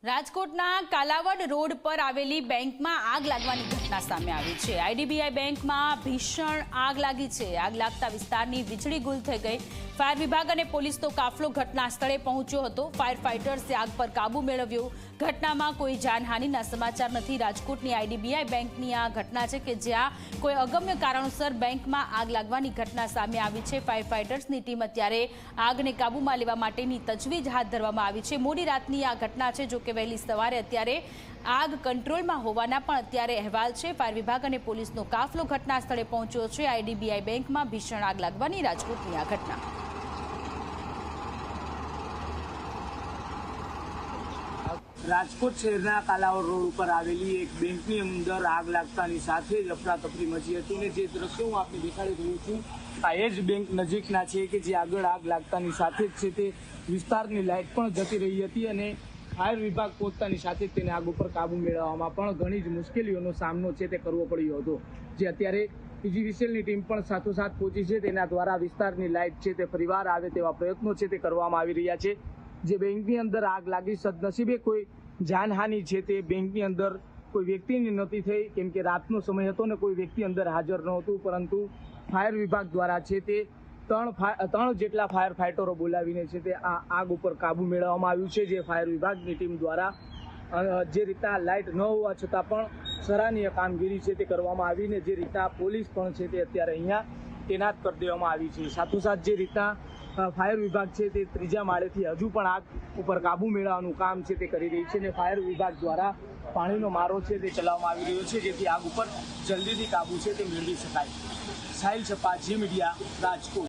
રાજકોટના કાલાવડ રોડ પર આવેલી બેંકમાં આગ લાગવાની ઘટના સામે આવી છે। આઈડીબીઆઈ બેંકમાં ભીષણ આગ લાગી છે। આગ લાગતા વિસ્તારની વીજળી ગુલ થઈ ગઈ। ફાયર વિભાગ અને પોલીસનો કાફલો ઘટના સ્થળે પહોંચ્યો હતો। ફાયર ફાઇટર્સે આગ પર કાબુ મેળવ્યો। ઘટનામાં કોઈ જાનહાનિના સમાચાર નથી। રાજકોટની આઈડીબીઆઈ બેંકની આ ઘટના છે કે જ્યાં કોઈ અગમ્ય કારણોસર બેંકમાં આગ લાગવાની ઘટના સામે આવી છે। ફાયર ફાઇટર્સની ટીમ અત્યારે આગને કાબૂમાં લેવા માટેની તજવીજ હાથ ધરવામાં આવી છે। મોડી રાતની આ ઘટના છે, જો કે વહેલી સવારે અત્યારે આગ કંટ્રોલમાં હોવાના પણ અત્યારે અહેવાલ છે। ફાયર વિભાગ અને પોલીસનો કાફલો ઘટના સ્થળે પહોંચ્યો છે। આઈડીબીઆઈ બેંકમાં ભીષણ આગ લાગવાની રાજકોટની આ ઘટના। રાજકોટ શહેરના કાલાવડ રોડ પર આવેલી એક બેંકની અંદર આગ લાગતાની સાથે જ અફરાતફરી મચી હતી અને જે દ્રશ્યો હું આપને દેખાડી રહ્યો છું આ એ જ બેંક નજીકના છે કે જે આગળ આગ લાગતાની સાથે જ છે તે વિસ્તારની લાઇટ પણ જતી રહી હતી અને ફાયર વિભાગ પહોંચતાની સાથે જ તેને આગ ઉપર કાબુ મેળવવામાં પણ ઘણી જ મુશ્કેલીઓનો સામનો છે તે કરવો પડ્યો હતો। જે અત્યારે પીજીવીસીએલની ટીમ પણ સાથોસાથ પહોંચી છે। તેના દ્વારા વિસ્તારની લાઇટ છે તે ફરીવાર આવે તેવા પ્રયત્નો છે તે કરવામાં આવી રહ્યા છે। જે બેંકની અંદર આગ લાગી, સદનસીબે કોઈ જાનહાનિ છે તે બેંકની અંદર કોઈ વ્યક્તિની નહોતી થઈ, કેમ કે રાતનો સમય હતો ને કોઈ વ્યક્તિ અંદર હાજર નહોતું, પરંતુ ફાયર વિભાગ દ્વારા છે તે ત્રણ જેટલા ફાયર ફાઇટરો બોલાવીને છે તે આ આગ ઉપર કાબુ મેળવવામાં આવ્યું છે। જે ફાયર વિભાગની ટીમ દ્વારા જે રીતના લાઇટ ન હોવા છતાં પણ સરાહનીય કામગીરી છે તે કરવામાં આવી ને જે રીતના પોલીસ પણ છે તે અત્યારે અહીંયા તૈનાત કરી દેવામાં આવી છે। સાથોસાથ જે રીતના ફાયર વિભાગ છે તે ત્રીજા માળેથી હજુ પણ આગ ઉપર કાબુ મેળવવાનું કામ છે તે કરી રહી છે અને ફાયર વિભાગ દ્વારા પાણીનો મારો છે તે ચલાવવામાં આવી રહ્યો છે, જેથી આગ ઉપર જલ્દીથી કાબુ છે તે મેળવી શકાય। સાહિલ છપ્પા, જી મીડિયા, રાજકોટ।